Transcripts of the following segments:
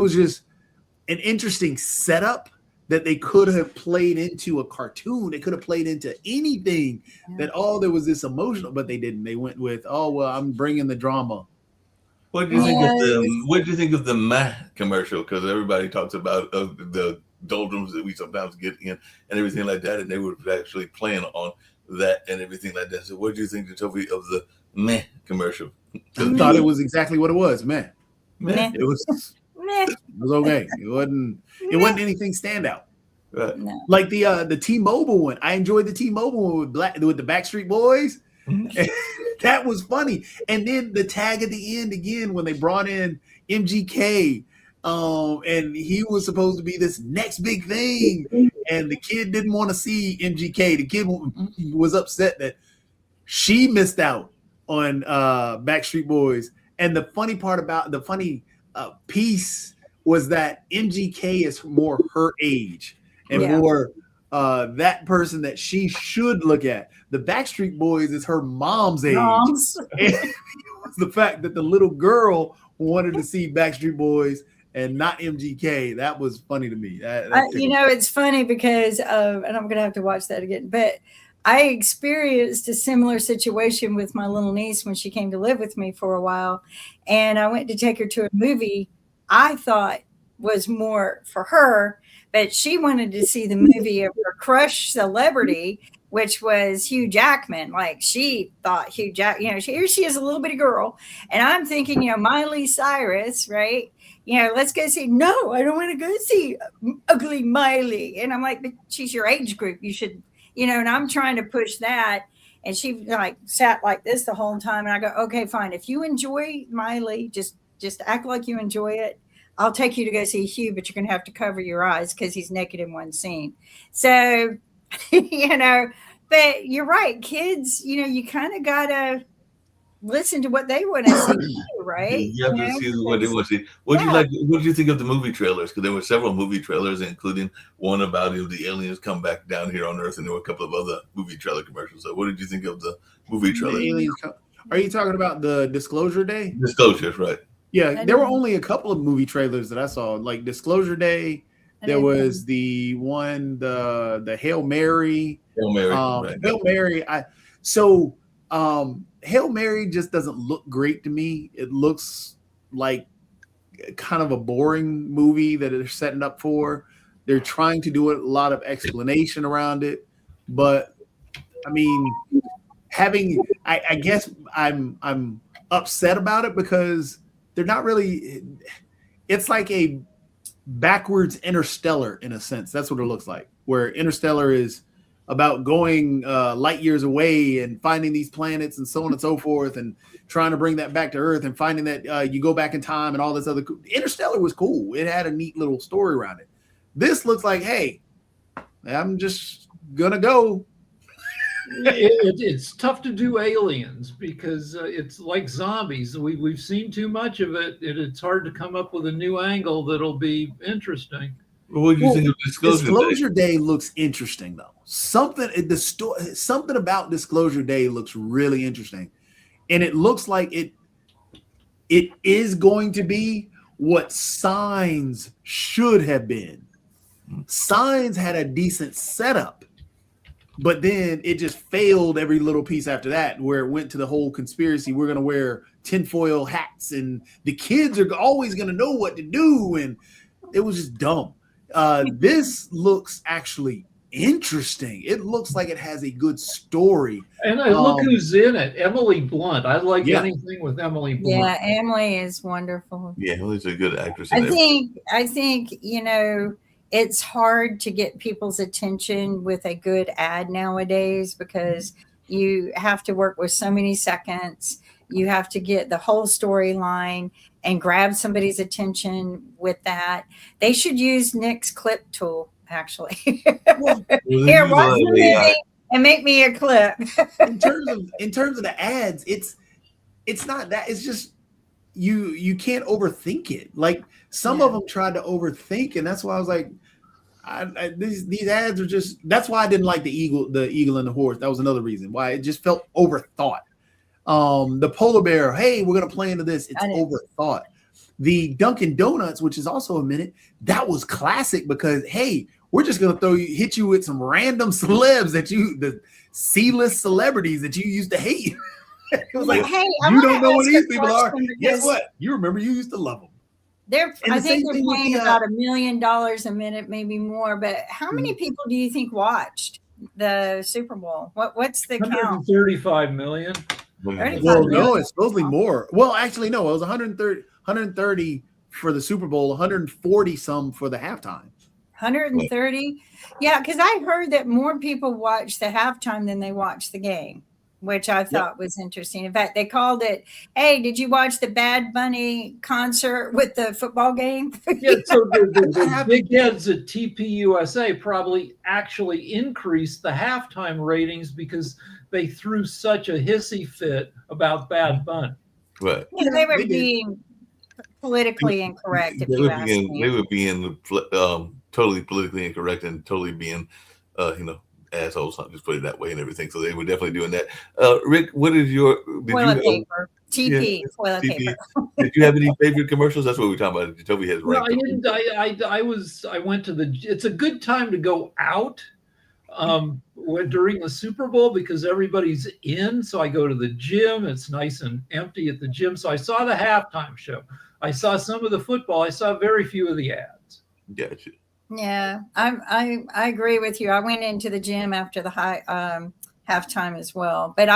was just an interesting setup that they could have played into a cartoon. They could have played into anything. Yeah. That there was this emotional, but they didn't. They went with, oh well, I'm bringing the drama. What do you think of the Yes. What do you think of the meh commercial? Because everybody talks about the doldrums that we sometimes get in and everything like that, and they were actually playing on that and everything like that. So, what do you think, Toby, of the meh commercial? I thought it was exactly what it was, man. Meh. It was Meh. okay. It wasn't anything standout. Right. No. Like the T-Mobile one. I enjoyed the T-Mobile one with the Backstreet Boys. Mhm. That was funny. And then the tag at the end again when they brought in MGK, and he was supposed to be this next big thing, and the kid didn't want to see MGK. The kid was upset that she missed out on Backstreet Boys. And the funny part about the funny piece was that MGK is more her age and Yeah. more that person that she should look at. The Backstreet Boys is her mom's age. Moms. And it was the fact that the little girl wanted to see Backstreet Boys and not MGK. That was funny to me. It's funny because and I'm going to have to watch that again, but I experienced a similar situation with my little niece when she came to live with me for a while. And I went to take her to a movie I thought was more for her, but she wanted to see the movie of her crush celebrity, which was Hugh Jackman. Like she thought Hugh Jack, here she is, a little bitty girl. And I'm thinking, Miley Cyrus, right? Let's go see. No, I don't want to go see ugly Miley. And I'm like, but she's your age group. You should, and I'm trying to push that. And she like sat like this the whole time. And I go, okay, fine. If you enjoy Miley, just act like you enjoy it. I'll take you to go see Hugh, but you're going to have to cover your eyes because he's naked in one scene. So, but you're right. Kids, you kind of got to listen to what they want to see, too, right? You have to see what they want to see. What do you think of the movie trailers? Because there were several movie trailers, including one about the aliens come back down here on Earth, and there were a couple of other movie trailer commercials. So, what did you think of the movie trailers? Are you talking about the Disclosure Day? Disclosures, right? Yeah, there were only a couple of movie trailers that I saw, like Disclosure Day. There was the one, the Hail Mary. Hail Mary. Right. Hail Mary. Hail Mary just doesn't look great to me. It looks like kind of a boring movie that they're setting up for. They're trying to do a lot of explanation around it, but I mean, I guess I'm upset about it because they're not really. It's like a backwards Interstellar in a sense. That's what it looks like. Where Interstellar is about going light years away and finding these planets and so on and so forth, and trying to bring that back to Earth and finding that you go back in time and all this other. Interstellar was cool. It had a neat little story around it. This looks like, hey, I'm just gonna go. It's tough to do aliens because it's like zombies. We've seen too much of it. It's hard to come up with a new angle that'll be interesting. What do you think of Disclosure Day looks interesting though. Something about Disclosure Day looks really interesting, and it looks like it is going to be what Signs should have been. Signs had a decent setup, but then it just failed every little piece after that, where it went to the whole conspiracy. We're going to wear tinfoil hats and the kids are always going to know what to do. And it was just dumb. This looks actually interesting. It looks like it has a good story. And look who's in it. Emily Blunt. I like anything with Emily Blunt. Yeah, Emily is wonderful. Yeah, Emily's a good actress. I think, it's hard to get people's attention with a good ad nowadays because you have to work with so many seconds. You have to get the whole storyline and grab somebody's attention with that. They should use Nick's clip tool, actually. Here, watch the movie and make me a clip. in terms of the ads, it's not that. It's just you can't overthink it. Like some of them tried to overthink, and that's why I was like, these ads are just. That's why I didn't like the eagle and the horse. That was another reason why it just felt overthought. The polar bear. Hey, we're gonna play into this. It's overthought. The Dunkin' Donuts, which is also a minute, that was classic because hey, we're just gonna hit you with some random celebs the C-list celebrities that you used to hate. It was like, hey, you don't know what these people are. question Guess because what? You remember you used to love them. And I the think same they're thing with paying the, about $1 million a minute, maybe more. But how many people do you think watched the Super Bowl? What's the count? 135 million. 35 Well, million. no, it's supposedly more. Well, actually, no, it was 130 for the Super Bowl, 140 some for the halftime. 130. Yeah, because I heard that more people watched the halftime than they watched the game, which I thought was interesting. In fact, they called it, hey, did you watch the Bad Bunny concert with the football game? Yeah, so the big heads at TPUSA probably actually increased the halftime ratings because they threw such a hissy fit about Bad Bunny. Right. Yeah, they were They did. being politically incorrect, if you ask me. They were being totally politically incorrect and totally being, assholes. I'll just put it that way and everything. So they were definitely doing that. Rick, what is your Toilet paper. TP, toilet TP. paper. Did you have any favorite commercials? That's what we're talking about. Toby has No, I ranked them. didn't. I went to it's a good time to go out during the Super Bowl because everybody's in. So I go to the gym. It's nice and empty at the gym. So I saw the halftime show. I saw some of the football. I saw very few of the ads. Gotcha. Yeah, I agree with you. I went into the gym after the halftime as well, but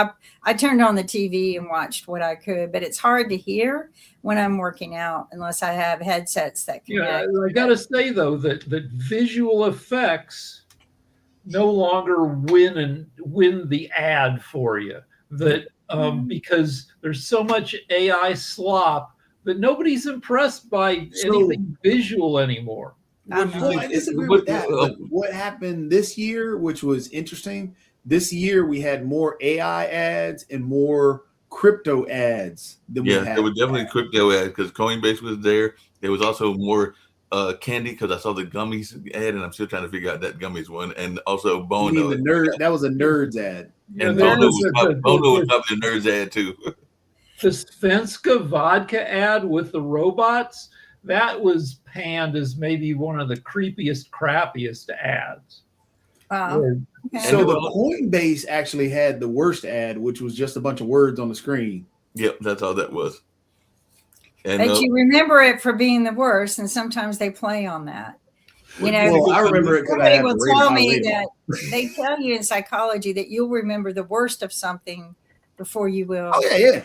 I turned on the TV and watched what I could. But it's hard to hear when I'm working out unless I have headsets that can. Yeah, I got to say though that visual effects no longer win the ad for you. That because there's so much AI slop that nobody's impressed by anything visual anymore. Well, I disagree with that. But what happened this year, which was interesting, this year we had more AI ads and more crypto ads than we had. Yeah, there were definitely crypto ads because Coinbase was there. There was also more candy because I saw the gummies ad, and I'm still trying to figure out that gummies one, and also Bono. You mean the nerd? That was a Nerds ad. And Bono was probably the Nerds ad too. The Svenska vodka ad with the robots, that was panned as maybe one of the creepiest, crappiest ads. Wow. Okay. So the Coinbase actually had the worst ad, which was just a bunch of words on the screen. Yep, that's all that was. And, but you remember it for being the worst, and sometimes they play on that. You know, well, I remember it. Somebody will tell me that they tell you in psychology that you'll remember the worst of something before you will. Oh yeah.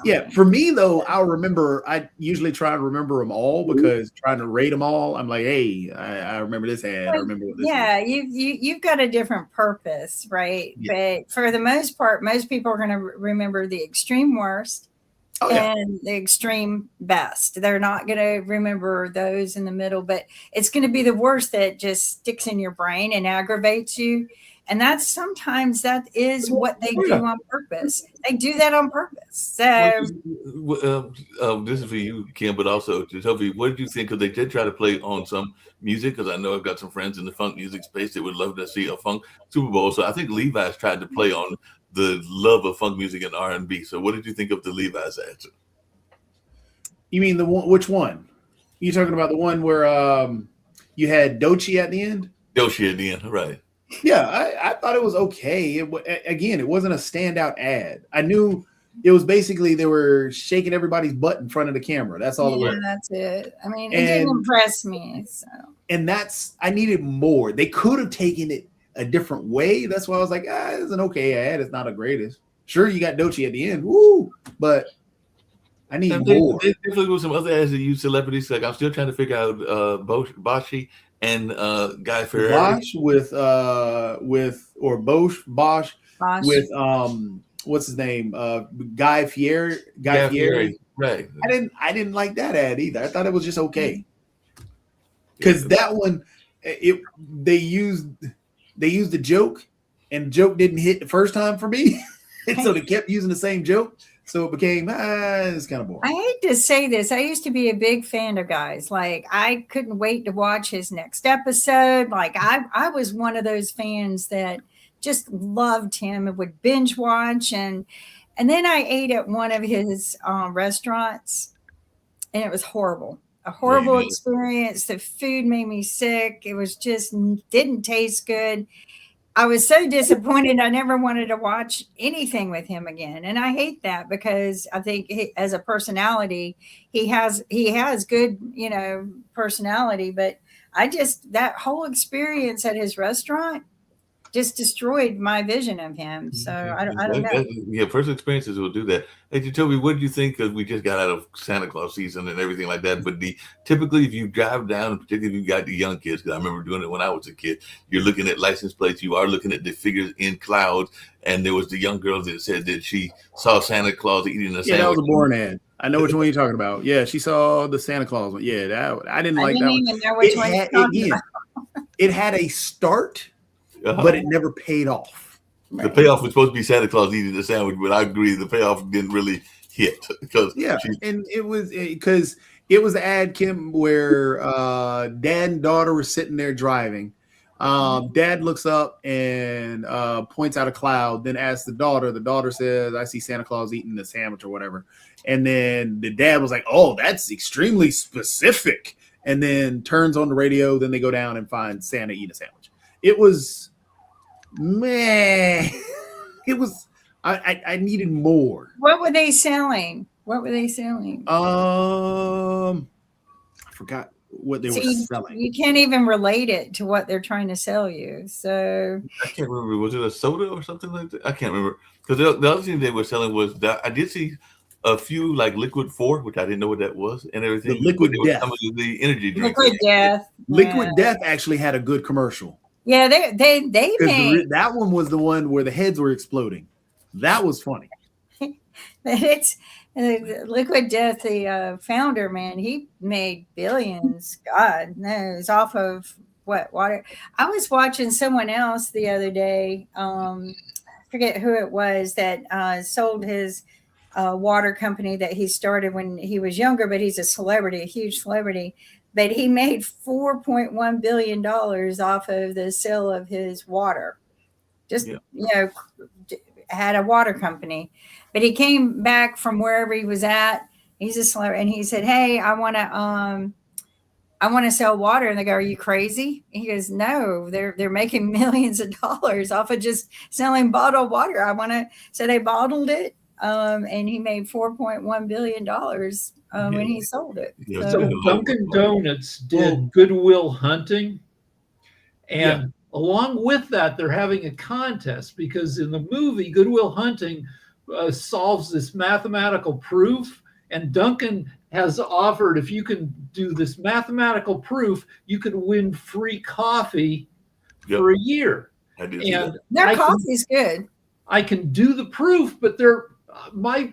Yeah, for me though, I usually try to remember them all because trying to rate them all, I'm like, hey, I remember this ad. I remember what this. Yeah, you've got a different purpose, right? Yeah. But for the most part, most people are going to remember the extreme worst and the extreme best. They're not going to remember those in the middle, but it's going to be the worst that just sticks in your brain and aggravates you. And sometimes that is what they do on purpose. They do that on purpose. So this is for you, Kim, but also to Toby, what did you think? Because they did try to play on some music, because I know I've got some friends in the funk music space that would love to see a funk Super Bowl. So I think Levi's tried to play on the love of funk music and R&B. So what did you think of the Levi's answer? You mean the one? Which one? You talking about the one where you had Doechii at the end? Doechii at the end, right? Yeah, I thought it was okay. It wasn't a standout ad. I knew it was basically they were shaking everybody's butt in front of the camera. That's all it was. That's it. I mean, it didn't impress me. So. And I needed more. They could have taken it a different way. That's why I was like, it's an okay ad. It's not the greatest. Sure, you got Doechii at the end. Woo! But I need more. They definitely with some other ads that use celebrities. Like I'm still trying to figure out Boschy and Guy Fieri. Bosch with Bosch with what's his name? Guy Fieri. Guy Fieri. Right. I didn't like that ad either. I thought it was just okay. Because that one, they used the joke, and the joke didn't hit the first time for me. And so they kept using the same joke. So it became, it's kind of boring. I hate to say this. I used to be a big fan of Guy's. Like, I couldn't wait to watch his next episode. Like, I was one of those fans that just loved him and would binge watch. And then I ate at one of his restaurants. and it was horrible. A horrible Yeah. experience. The food made me sick. It was just didn't taste good. I was so disappointed. I never wanted to watch anything with him again, and I hate that because I think as a personality, he has good, personality. But that whole experience at his restaurant just destroyed my vision of him. So I don't know. Yeah, first experiences will do that. Hey, Jacoby, what do you think? Because we just got out of Santa Claus season and everything like that. But typically, if you drive down, particularly if you got the young kids, because I remember doing it when I was a kid, you're looking at license plates. You are looking at the figures in clouds. And there was the young girl that said that she saw Santa Claus eating a sandwich. Yeah, that was a boring ad. I know which one you're talking about. Yeah, she saw the Santa Claus one. Yeah, I didn't like that one. Even know which one you're talking about. It had a start, but it never paid off. The payoff was supposed to be Santa Claus eating the sandwich, but I agree the payoff didn't really hit because and it was because it was the ad, Kim, where dad and daughter were sitting there driving. Dad looks up and points out a cloud, then asks the daughter. The daughter says, "I see Santa Claus eating the sandwich," or whatever. And then the dad was like, "Oh, that's extremely specific." And then turns on the radio. Then they go down and find Santa eating a sandwich. It was, man, it was. I needed more. What were they selling? I forgot what they were selling. You can't even relate it to what they're trying to sell you. So I can't remember. Was it a soda or something like that? I can't remember. Because the other thing they were selling was that I did see a few like Liquid 4, which I didn't know what that was, and everything. The Liquid Death. Some of the energy drinks. Liquid Death. Liquid Death actually had a good commercial. Yeah, they made that one was the one where the heads were exploding. That was funny. It's Liquid Death, the founder, man, he made billions, God knows, off of what water. I was watching someone else the other day, I forget who it was, that sold his water company that he started when he was younger, but he's a celebrity, a huge celebrity. But he made $4.1 billion off of the sale of his water. Just, had a water company. But he came back from wherever he was at. He's a celebrity, and he said, "Hey, I want to sell water." And they go, "Are you crazy?" He goes, "No, they're making millions of dollars off of just selling bottled water. So they bottled it, and he made $4.1 billion when he sold it." Yeah. So Dunkin' Donuts did Goodwill Hunting, and along with that, they're having a contest because in the movie Goodwill Hunting solves this mathematical proof, and Dunkin' has offered, if you can do this mathematical proof, you could win free coffee for a year. And their coffee's good. I can do the proof, but my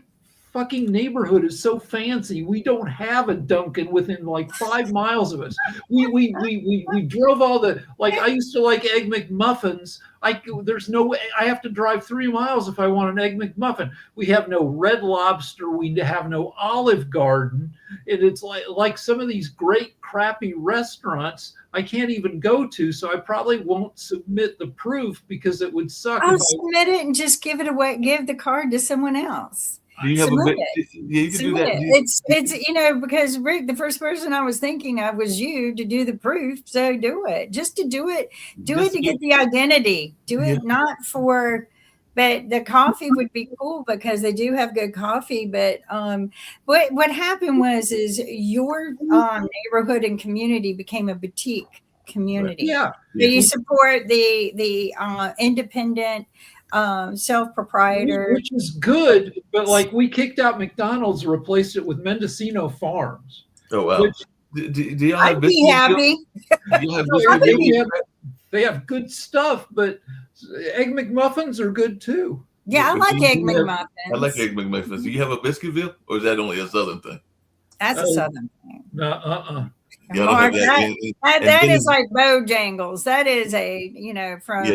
fucking neighborhood is so fancy. We don't have a Dunkin' within like 5 miles of us. We drove all the, like, I used to like Egg McMuffins. There's no way. I have to drive 3 miles if I want an Egg McMuffin. We have no Red Lobster. We have no Olive Garden. And it's like some of these great crappy restaurants I can't even go to, so I probably won't submit the proof because it would suck. I'll submit it and just give it away. Give the card to someone else. Do you have you can do that. It's because Rick, the first person I was thinking of was you to do the proof. So do it. Just to do it. Do it to get the identity. Do it not for, but the coffee would be cool because they do have good coffee. But what happened is your neighborhood and community became a boutique community. Yeah. So you support the independent self-proprietor, which is good, but like we kicked out McDonald's and replaced it with Mendocino Farms. Oh wow! Do y'all I'd be happy. They have good stuff, but Egg McMuffins are good too. Yeah, I like Egg McMuffins. I like Egg McMuffins. Do you have a Biscuitville, or is that only a Southern thing? That's a Southern thing. Mark, that is like Bojangles. That is from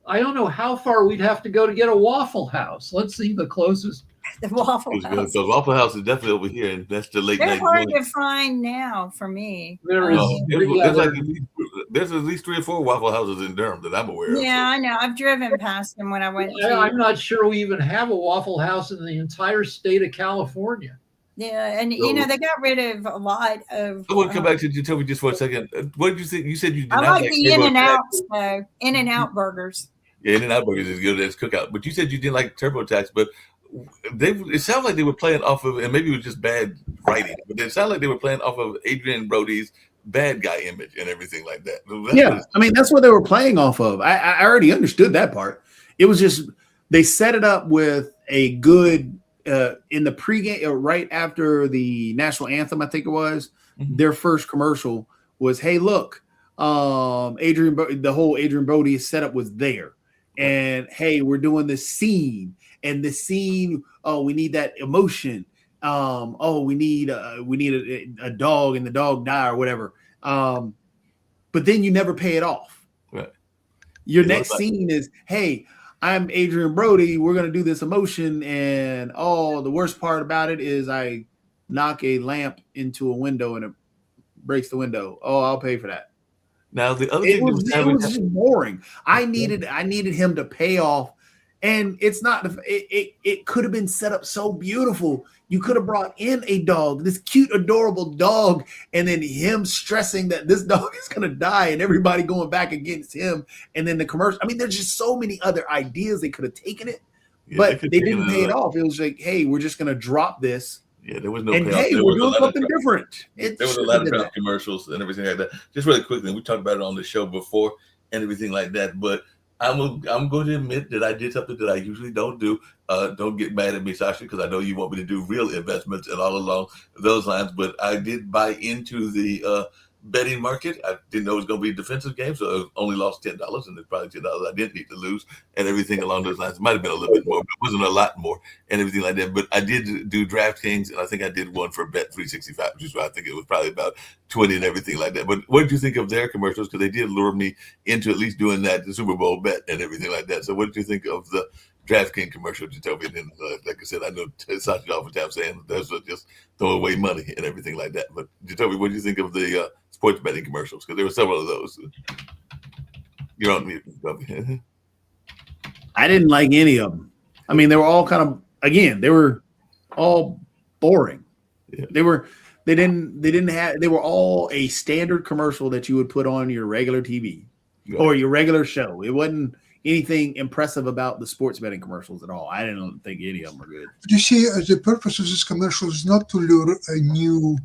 I don't know how far we'd have to go to get a Waffle House. Let's see the closest. The Waffle House. So Waffle House is definitely over here, and that's the late They're night. hard to find now for me. There is. There's at least 3 or 4 Waffle Houses in Durham that I'm aware of. Yeah, I know. I've driven past them when I went. I'm not sure we even have a Waffle House in the entire state of California. Yeah, and So they got rid of a lot of. I want to come back to Jacoby just for a second. What did you think? You said you did I not like like the In and TurboTax. Outs though. In and Out burgers. Yeah, In-N-Out Burgers is good as Cookout. But you said you didn't like TurboTax, but it sounds like they were playing off of, and maybe it was just bad writing, but it sounded like they were playing off of Adrian Brody's bad guy image and everything like that. Yeah, I mean, that's what they were playing off of. I already understood that part. It was just they set it up with a good in the pregame, right after the national anthem, I think it was. Mhm. Their first commercial was, "Hey, look, the whole Adrian Brody setup was there, and hey, we're doing this scene, and the scene. Oh, we need that emotion. We need a dog, and the dog die or whatever. But then you never pay it off. Right. Your next scene is, hey, I'm Adrian Brody. We're going to do this emotion. And the worst part about it is I knock a lamp into a window and it breaks the window. Oh, I'll pay for that. Now, the other It thing was just boring. I needed him to pay off. And it's not, it could have been set up so beautiful. You could have brought in a dog, this cute, adorable dog, and then him stressing that this dog is going to die and everybody going back against him. And then the commercial. I mean, there's just so many other ideas they could have taken it, but they didn't pay it off. It was like, hey, we're just going to drop this. Yeah, there was no and payoff. Hey, we're doing something different. There was a lot of draft commercials and everything like that. Just really quickly, we talked about it on the show before and everything like that, but I'm going to admit that I did something that I usually don't do. Don't get mad at me, Sasha, because I know you want me to do real investments and all along those lines. But I did buy into the betting market. I didn't know it was going to be a defensive game, so I only lost $10, and it's probably $10 I didn't need to lose, and everything along those lines. It might have been a little bit more, but it wasn't a lot more, and everything like that. But I did do DraftKings, and I think I did one for Bet365, which is why I think it was probably about 20 and everything like that. But what did you think of their commercials? Because they did lure me into at least doing that, the Super Bowl bet and everything like that. So what did you think of the DraftKings commercial, Jacoby? And then, like I said, I know Sasha all the time saying that's just throw away money and everything like that. But Jacoby, what do you think of the sports betting commercials? Because there were several of those. You're on mute, Jacoby. I didn't like any of them. I mean, they were all kind of, again, they were all boring. Yeah. They were all a standard commercial that you would put on your regular TV or your regular show. It wasn't anything impressive about the sports betting commercials at all. I didn't think any of them were good. You see, the purpose of this commercial is not to lure a new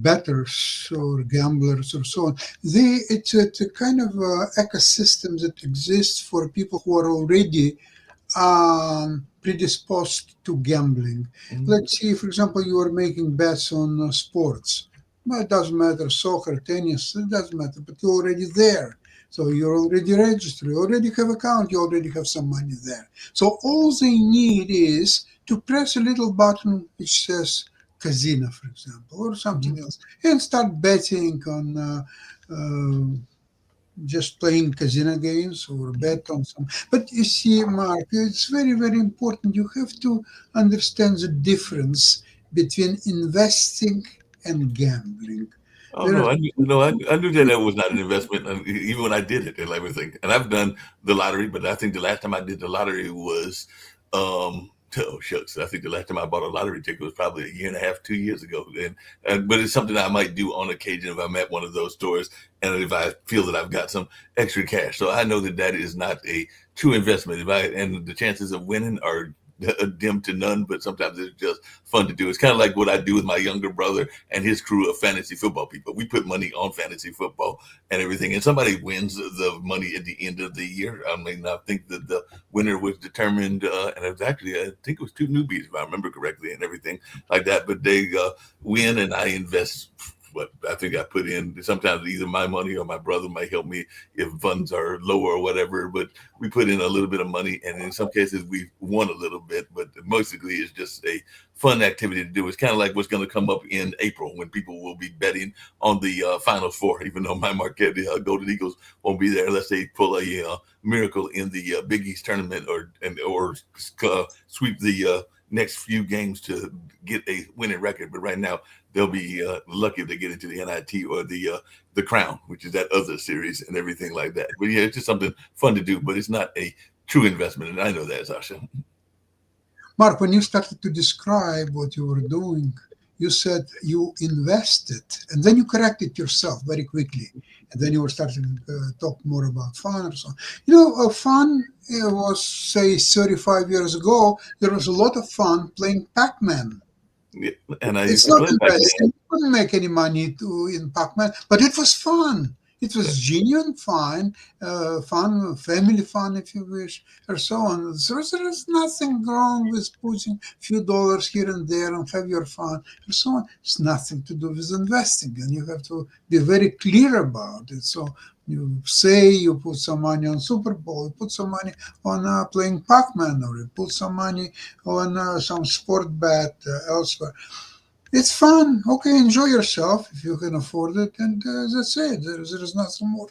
bettors or gamblers or so on. It's a kind of ecosystem that exists for people who are already predisposed to gambling. Mm-hmm. Let's see, for example, you are making bets on sports. Well, it doesn't matter, soccer, tennis, it doesn't matter, but you're already there. So you're already registered, you already have an account, you already have some money there. So all they need is to press a little button which says casino, for example, or something else, and start betting on just playing casino games or bet on some. But you see, Mark, it's very, very important. You have to understand the difference between investing and gambling. Oh, no, I knew that was not an investment, even when I did it and everything. And I've done the lottery, but I think the last time I did the lottery was, shucks, I think the last time I bought a lottery ticket was probably 1.5 years, 2 years ago. But it's something I might do on occasion if I'm at one of those stores and if I feel that I've got some extra cash. So I know that is not a true investment. And the chances of winning are dim to none, but sometimes it's just fun to do. It's kind of like what I do with my younger brother and his crew of fantasy football people. We put money on fantasy football and everything, and somebody wins the money at the end of the year. I mean, I think that the winner was determined, and it was actually, I think it was 2 newbies, if I remember correctly, and everything like that. But they win, and I invest what I think I put in. Sometimes either my money or my brother might help me if funds are lower or whatever, but we put in a little bit of money, and in some cases we won a little bit, but mostly it's just a fun activity to do. It's kind of like what's going to come up in April when people will be betting on the Final Four, even though my Marquette Golden Eagles won't be there unless they pull a miracle in the Big East tournament or sweep the next few games to get a winning record. But right now they'll be lucky if they get into the NIT or the Crown, which is that other series and everything like that. But yeah, it's just something fun to do, but it's not a true investment, and I know that, Sasha. Mark, when you started to describe what you were doing, you said you invested, and then you corrected yourself very quickly, and then you were starting to talk more about fun or so. Fun was, say, 35 years ago. There was a lot of fun playing Pac-Man. Yeah, and I It's used to not play Pac-Man. investing. You couldn't make any money in Pac-Man, but it was fun. It was genuine fun, family fun, if you wish, or so on. So there is nothing wrong with putting a few dollars here and there and have your fun, or so on. It's nothing to do with investing, and you have to be very clear about it. So you say you put some money on Super Bowl, you put some money on playing Pac-Man, or you put some money on some sport bet elsewhere. It's fun. Okay, enjoy yourself if you can afford it, and that's it. There is nothing more.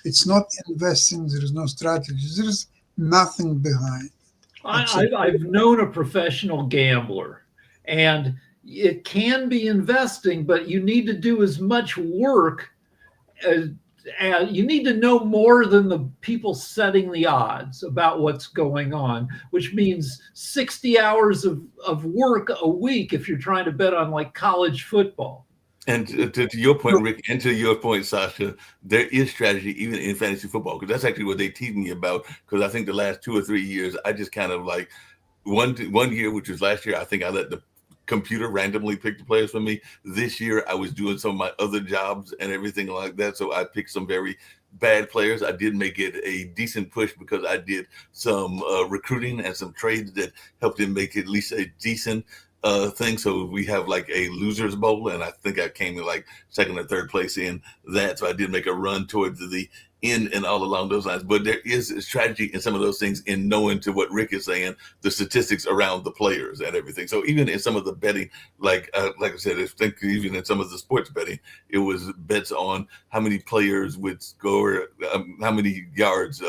It's not investing. There is no strategy. There is nothing behind. I've known a professional gambler, and it can be investing, but you need to do as much work as you need to know more than the people setting the odds about what's going on, which means 60 hours of work a week if you're trying to bet on like college football. And to your point, Rick, and to your point, Sasha, there is strategy even in fantasy football, because that's actually what they teach me about. Because I think the last 2 or 3 years, I just kind of like one year, which was last year, I think I let the computer randomly pick the players for me. This year, I was doing some of my other jobs and everything like that, so I picked some very bad players. I did make it a decent push because I did some recruiting and some trades that helped him make at least a decent thing. So we have like a losers bowl, and I think I came in like second or third place in that. So I did make a run towards the end and all along those lines. But there is a strategy in some of those things in knowing, to what Rick is saying, the statistics around the players and everything. So even in some of the betting, like I said, I think even in some of the sports betting, it was bets on how many players would score, how many yards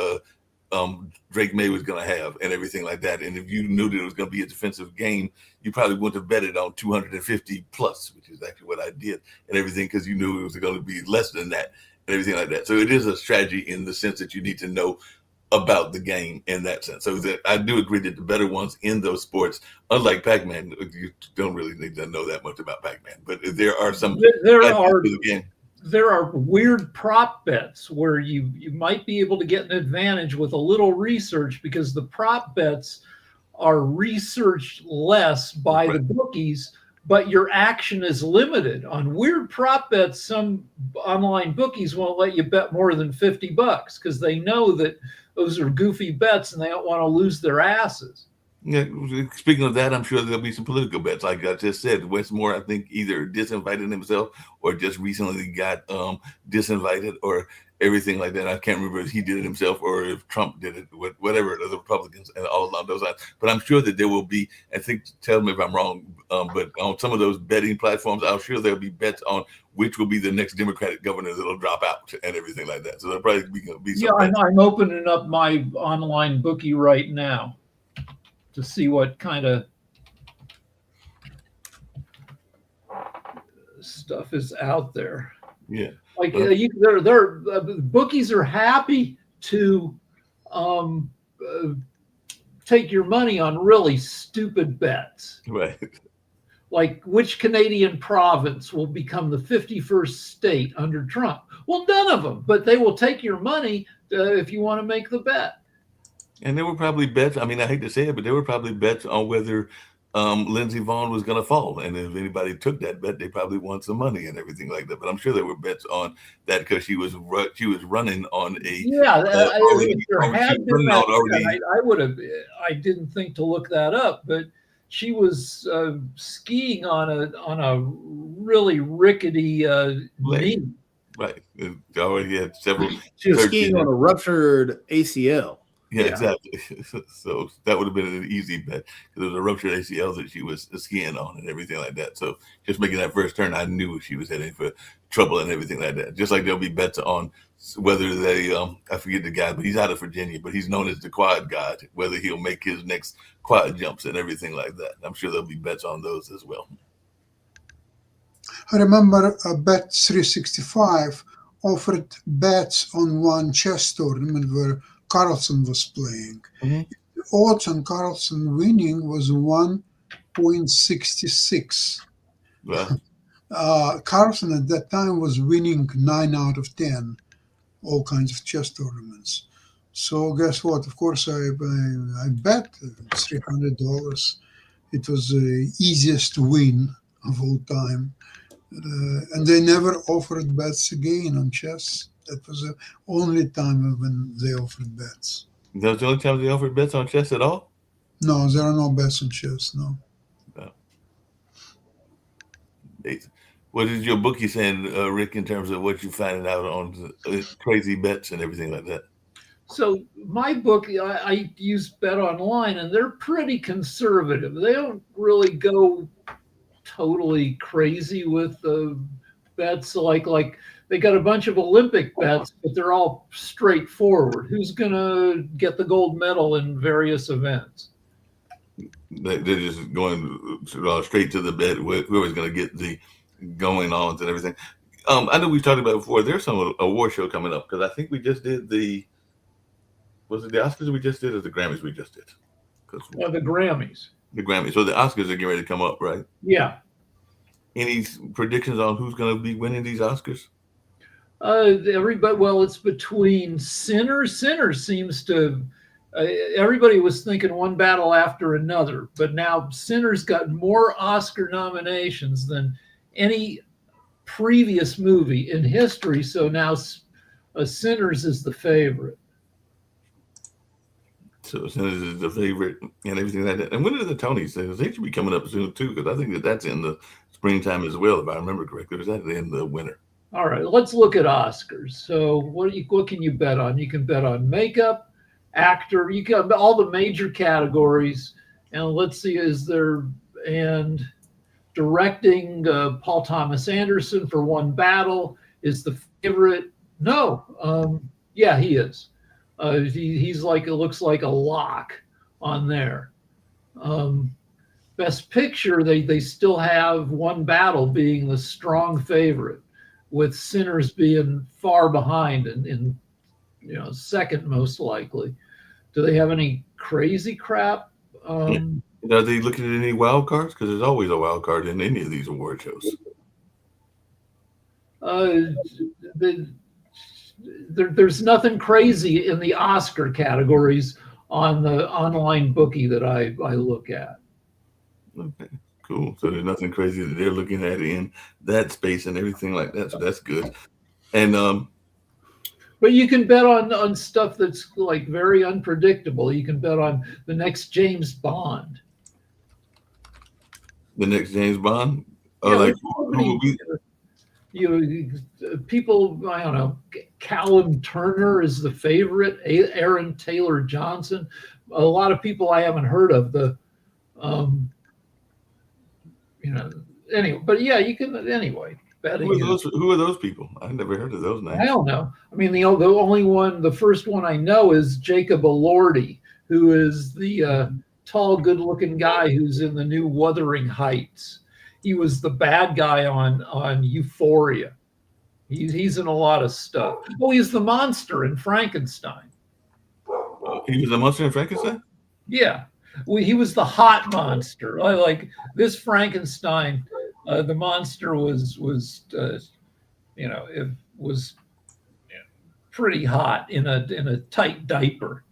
Drake May was going to have and everything like that. And if you knew that it was going to be a defensive game, you probably wouldn't have betted on 250 plus, which is actually what I did and everything, because you knew it was going to be less than that and everything like that. So it is a strategy in the sense that you need to know about the game in that sense. So that I do agree that the better ones in those sports, unlike Pac-Man, you don't really need to know that much about Pac-Man, but there are some there are weird prop bets where you might be able to get an advantage with a little research, because the prop bets are researched less by the bookies, but your action is limited. On weird prop bets, some online bookies won't let you bet more than $50 because they know that those are goofy bets and they don't want to lose their asses. Yeah, speaking of that, I'm sure there'll be some political bets. Like I just said, Westmore, I think, either disinvited himself or just recently got disinvited or everything like that. I can't remember if he did it himself or if Trump did it, whatever, the Republicans and all along those lines. But I'm sure that there will be, I think, tell me if I'm wrong, but on some of those betting platforms, I'm sure there'll be bets on which will be the next Democratic governor that'll drop out and everything like that. So there'll probably be some. Yeah, I'm opening up my online bookie right now to see what kind of stuff is out there. Yeah, like bookies are happy to take your money on really stupid bets. Right. Like which Canadian province will become the 51st state under Trump? Well, none of them, but they will take your money if you want to make the bet. And there were probably bets. I mean, I hate to say it, but there were probably bets on whether Lindsey Vonn was going to fall. And if anybody took that bet, they probably won some money and everything like that. But I'm sure there were bets on that because she was running on a. Yeah, I didn't think to look that up, but she was skiing on a really rickety knee. Right. It already had several. She was skiing on a ruptured ACL. Yeah, exactly. So that would have been an easy bet because it was a ruptured ACL that she was skiing on and everything like that. So just making that first turn, I knew she was heading for trouble and everything like that. Just like there'll be bets on whether they, I forget the guy, but he's out of Virginia, but he's known as the quad god, whether he'll make his next quad jumps and everything like that. I'm sure there'll be bets on those as well. I remember Bet365 offered bets on one chess tournament where Carlsen was playing. Mm-hmm. odds on Carlson winning was 1.66. Well, Carlson at that time was winning 9 out of 10, all kinds of chess tournaments. So guess what? Of course, I bet $300. It was the easiest win of all time. And they never offered bets again on chess. That was the only time when they offered bets. that was the only time they offered bets on chess at all? No, there are no bets on chess, no. What is your bookie saying, Rick, in terms of what you finding out on crazy bets and everything like that? So my book, I use Bet Online, and they're pretty conservative. They don't really go totally crazy with the bets. Like they got a bunch of Olympic bets, but they're all straightforward. Who's gonna get the gold medal in various events? They're just going straight to the bet. Whoever's going to get the going ons and everything. I know we've talked about it before. There's some award show coming up because I think we just did was it the Oscars we just did or the Grammys we just did? The Grammys. The Grammys. So the Oscars are getting ready to come up, right? Yeah. Any predictions on who's going to be winning these Oscars? Everybody. Well, it's between Sinners. Sinners seems to. Everybody was thinking One Battle After Another, but now Sinners got more Oscar nominations than any previous movie in history. So now Sinners is the favorite. So Sinners is the favorite and everything like that. And when are the Tonys? They should be coming up soon too, because I think that's in the springtime as well, if I remember correctly. Or is that in the winter? All right, let's look at Oscars. So what can you bet on? You can bet on makeup, actor, you got all the major categories, and let's see, and directing, Paul Thomas Anderson for One Battle is the favorite. No, yeah, he is. He's like, it looks like a lock on there. Best Picture, they still have One Battle being the strong favorite, with Sinners being far behind in second most likely. Do they have any crazy crap? Are they looking at any wild cards? Because there's always a wild card in any of these award shows. There's nothing crazy in the Oscar categories on the online bookie that I look at. Okay, cool. So there's nothing crazy that they're looking at in that space and everything like that. So that's good. And but you can bet on stuff that's like very unpredictable. You can bet on the next James Bond. The next James Bond? People, I don't know, Callum Turner is the favorite, Aaron Taylor Johnson. A lot of people I haven't heard of. Anyway, but yeah, you can, anyway. Who are those people? I've never heard of those names. I don't know. I mean, the first one I know is Jacob Elordi, who is the tall, good-looking guy who's in the new Wuthering Heights. He was the bad guy on Euphoria. He's in a lot of stuff. Oh, he's the monster in Frankenstein. He was the monster in Frankenstein? Yeah. He was the hot monster. I like this Frankenstein. The monster was pretty hot in a tight diaper.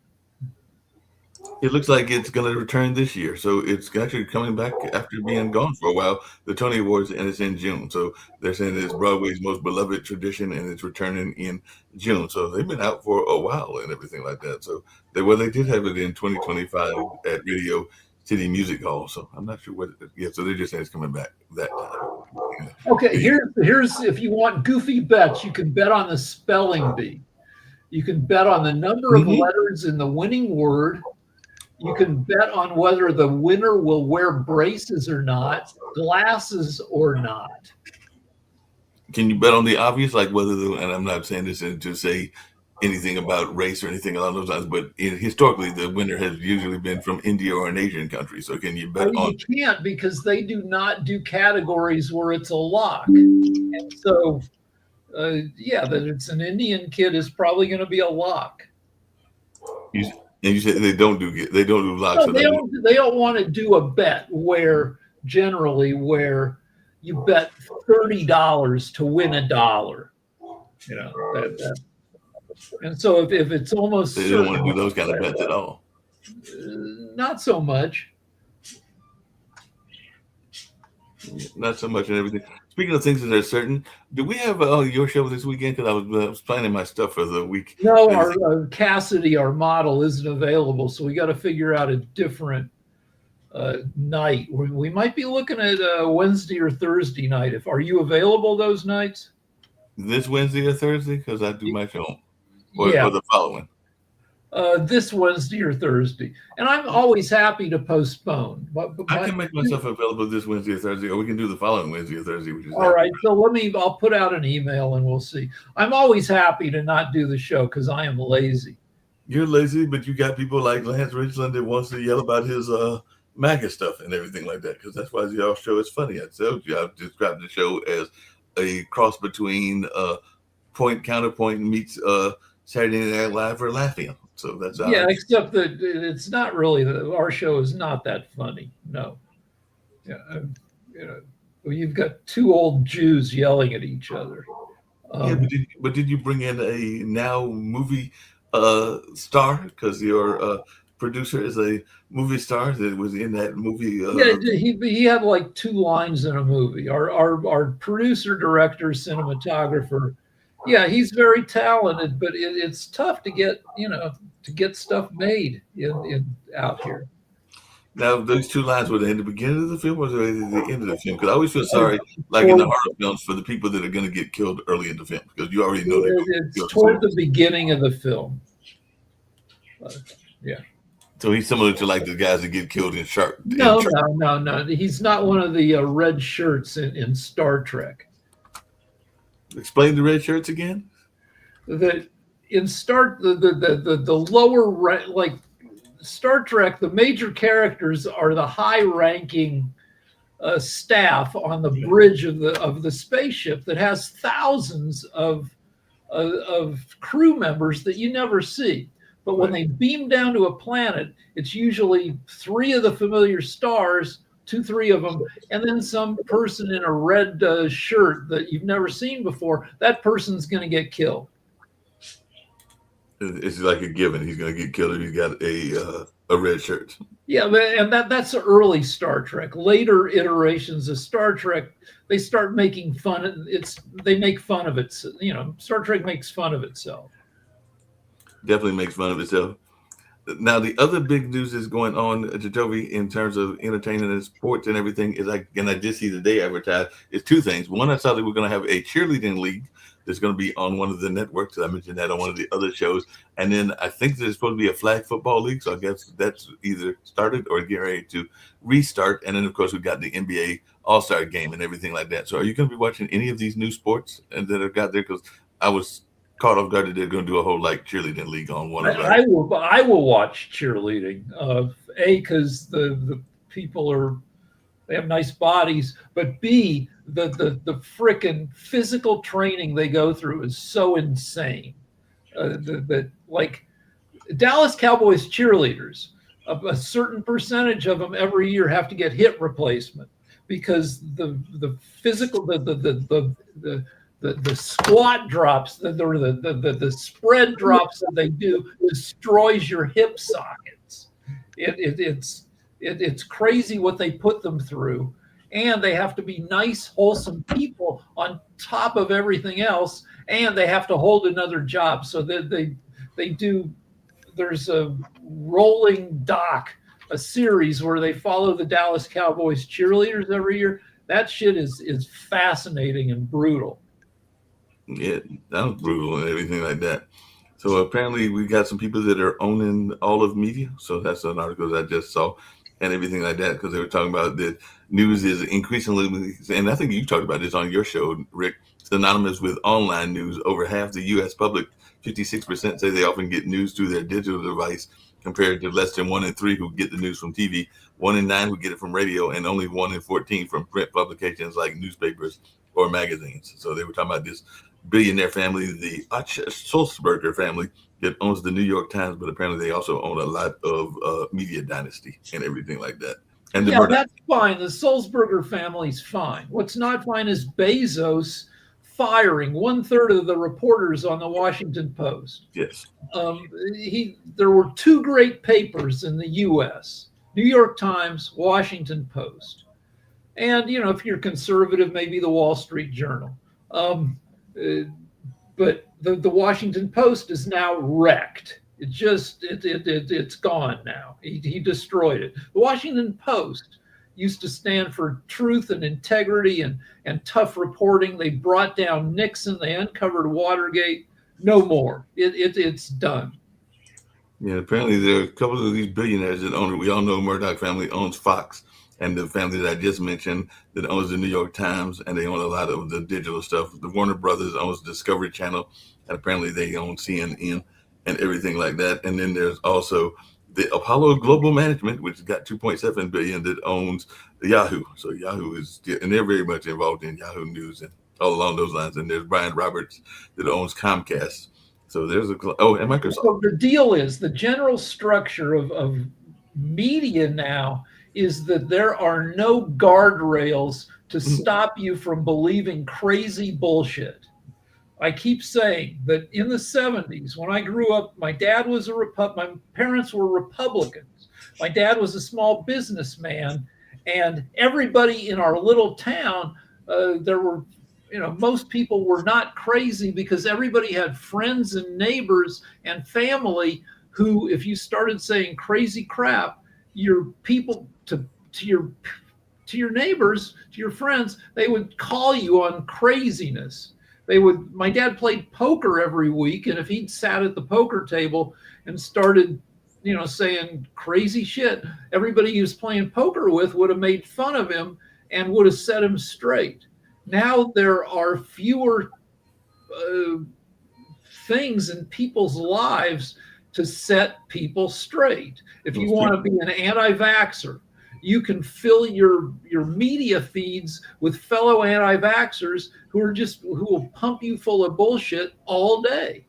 It looks like it's going to return this year. So it's actually coming back after being gone for a while. The Tony Awards, and it's in June. So they're saying it's Broadway's most beloved tradition, and it's returning in June. So they've been out for a while and everything like that. So they did have it in 2025 at Radio City Music Hall. So I'm not sure what. Yeah. So they're just saying it's coming back that time. Okay. Here's if you want goofy bets, you can bet on the spelling bee. You can bet on the number of letters in the winning word. You can bet on whether the winner will wear braces or not, glasses or not. Can you bet on the obvious, like whether and I'm not saying this to say anything about race or anything along those lines, but historically the winner has usually been from India or an Asian country. So can you bet on? You can't, because they do not do categories where it's a lock. And so, that it's an Indian kid is probably going to be a lock. And you said they don't do locks. No, So they don't want to do a bet where you bet $30 to win $1. You know that. And so if it's almost they don't want to do those kind of bets at all. Not so much. Not so much and everything. Speaking of things that are certain, do we have your show this weekend? Because I was planning my stuff for the week. No, our Cassidy, our model, isn't available, so we got to figure out a different night. We might be looking at Wednesday or Thursday night. Are you available those nights? This Wednesday or Thursday? Because I do my show. Or the following. This Wednesday or Thursday, and I'm always happy to postpone. But I can make myself available this Wednesday or Thursday, or we can do the following Wednesday or Thursday. Which is all right. So I'll put out an email and we'll see. I'm always happy to not do the show because I am lazy. You're lazy, but you got people like Lance Richland that wants to yell about his MAGA stuff and everything like that, because that's why y'all show is funny. I told you, I've described the show as a cross between Point Counterpoint meets Saturday Night Live or Laughing. So that's except that it's not really our show is not that funny. No, you've got two old Jews yelling at each other. But did you bring in a now movie star? Because your producer is a movie star that was in that movie. He had like 2 lines in a movie. Our producer, director, cinematographer. Yeah, he's very talented, but it's tough to get stuff made out here. Now, those 2 lines were they in the beginning of the film or were they at the end of the film? Because I always feel sorry, like in the horror films, for the people that are going to get killed early in the film, because you already know it's toward the beginning of the film. Yeah. So he's similar to like the guys that get killed in Shark. No. He's not one of the red shirts in Star Trek. Explain the red shirts again. The lower like Star Trek, the major characters are the high-ranking staff on the bridge of the spaceship that has thousands of crew members that you never see. But when they beam down to a planet, it's usually 3 of the familiar stars. 2-3 of them, and then some person in a red shirt that you've never seen before. That person's going to get killed. It's like a given. He's going to get killed if he's got a red shirt. Yeah, and that's early Star Trek. Later iterations of Star Trek, they start making fun. They make fun of it. Star Trek makes fun of itself. Definitely makes fun of itself. Now, the other big news that's going on, Jacoby, in terms of entertainment and sports and everything, is I did see today advertised, is 2 things. One, I saw that we're going to have a cheerleading league that's going to be on one of the networks. I mentioned that on one of the other shows. And then I think there's supposed to be a flag football league. So I guess that's either started or getting ready to restart. And then, of course, we've got the NBA All-Star game and everything like that. So are you going to be watching any of these new sports that have got there? Because I was caught off guard that they're going to do a whole cheerleading league on one of them. I will watch cheerleading. Because the people they have nice bodies, but B, the frickin' physical training they go through is so insane. Like Dallas Cowboys cheerleaders, a certain percentage of them every year have to get hip replacement because the physical the squat drops, the spread drops that they do destroys your hip sockets. It's crazy what they put them through, and they have to be nice, wholesome people on top of everything else, and they have to hold another job. So that they do. There's a rolling doc, a series where they follow the Dallas Cowboys cheerleaders every year. That shit is fascinating and brutal. Yeah, that was brutal and everything like that. So apparently we got some people that are owning all of media. So that's an article that I just saw and everything like that, because they were talking about the news is increasingly, and I think you talked about this on your show, Rick, synonymous with online news. Over half the U.S. public, 56%, say they often get news through their digital device, compared to less than 1 in 3 who get the news from TV, 1 in 9 who get it from radio, and only 1 in 14 from print publications like newspapers or magazines. So they were talking about this billionaire family, the Sulzberger family, that owns the New York Times, but apparently they also own a lot of Media Dynasty and everything like that. And the Yeah, Murdoch. that's fine. The Sulzberger family's fine. What's not fine is Bezos firing 1/3 of the reporters on the Washington Post. Yes. There were two great papers in the U.S.: New York Times, Washington Post, and if you're conservative, maybe the Wall Street Journal. But the Washington Post is now wrecked. It's gone now. He destroyed it. The Washington Post used to stand for truth and integrity and tough reporting. They brought down Nixon. They uncovered Watergate. No more. It's done. Yeah, apparently there are a couple of these billionaires that own it. We all know Murdoch family owns Fox, and the family that I just mentioned that owns the New York Times, and they own a lot of the digital stuff. The Warner Brothers owns Discovery Channel, and apparently they own CNN and everything like that. And then there's also the Apollo Global Management, which got 2.7 billion, that owns Yahoo. So Yahoo and they're very much involved in Yahoo News and all along those lines. And there's Brian Roberts that owns Comcast. So there's and Microsoft. So the deal is, the general structure of media now is that there are no guardrails to stop you from believing crazy bullshit. I keep saying that in the 70s, when I grew up, my dad was my parents were Republicans. My dad was a small businessman, and everybody in our little town, most people were not crazy because everybody had friends and neighbors and family who, if you started saying crazy crap, your people to your neighbors, to your friends, they would call you on craziness. My dad played poker every week, and if he'd sat at the poker table and started, saying crazy shit, everybody he was playing poker with would have made fun of him and would have set him straight. Now there are fewer things in people's lives to set people straight. If you want to be an anti-vaxxer, you can fill your media feeds with fellow anti-vaxxers who will pump you full of bullshit all day.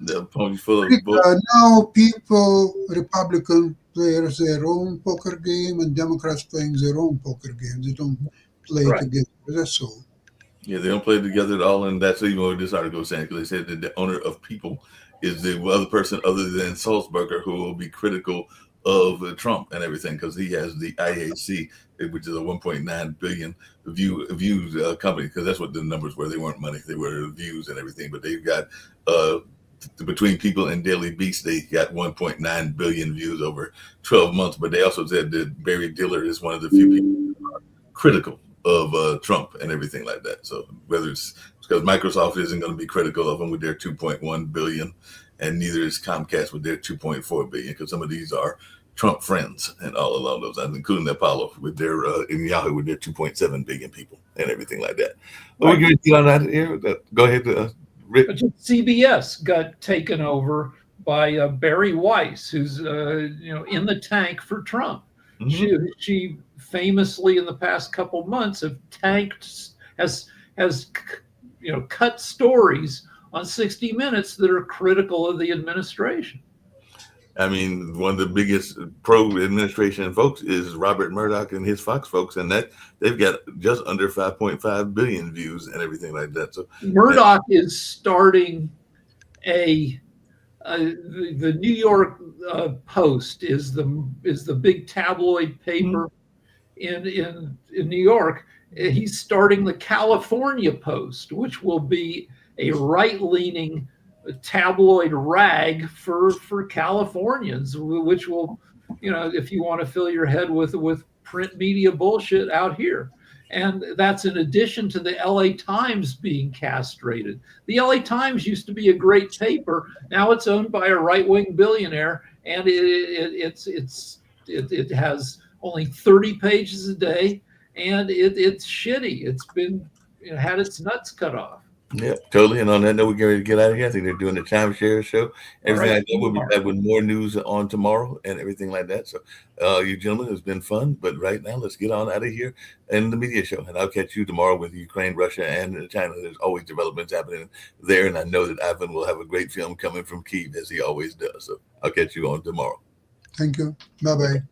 They'll pump you full of bullshit. Now Republican players their own poker game and Democrats playing their own poker game. They don't play together. That's all. Yeah, they don't play together at all, and that's even what this article is saying, because they said that the owner of People is the other person other than Sulzberger who will be critical of Trump and everything, because he has the IAC, which is a 1.9 billion views company, because that's what the numbers were. They weren't money, they were views and everything. But they've got between People and Daily Beast, they got 1.9 billion views over 12 months. But they also said that Barry Diller is one of the few people who are critical of Trump and everything like that. So whether it's because Microsoft isn't going to be critical of them with their 2.1 billion, and neither is Comcast with their 2.4 billion, because some of these are Trump friends and all along those lines, including Apollo with their in Yahoo with their 2.7 billion people and everything like that. We're going to get on that here. Go ahead, Rick. CBS got taken over by Barry Weiss, who's in the tank for Trump. Mm-hmm. She famously in the past couple months has cut stories on 60 Minutes that are critical of the administration. I mean, one of the biggest pro-administration folks is Robert Murdoch and his Fox folks, and that they've got just under 5.5 billion views and everything like that. So Murdoch is starting the New York Post is the big tabloid paper in New York. He's starting the California Post, which will be a right-leaning tabloid rag for Californians, which will, if you want to fill your head with print media bullshit out here. And that's in addition to the LA Times being castrated. The LA Times used to be a great paper. Now it's owned by a right-wing billionaire, and it has only 30 pages a day, and it's shitty. It's been had its nuts cut off. Yeah, totally. And on that note, we're getting ready to get out of here. I think they're doing the timeshare show. Everything right. like that. We'll be back with more news on tomorrow and everything like that. So, you gentlemen, it's been fun. But right now, let's get on out of here and the media show. And I'll catch you tomorrow with Ukraine, Russia, and China. There's always developments happening there. And I know that Ivan will have a great film coming from Kyiv, as he always does. So I'll catch you on tomorrow. Thank you. Bye bye.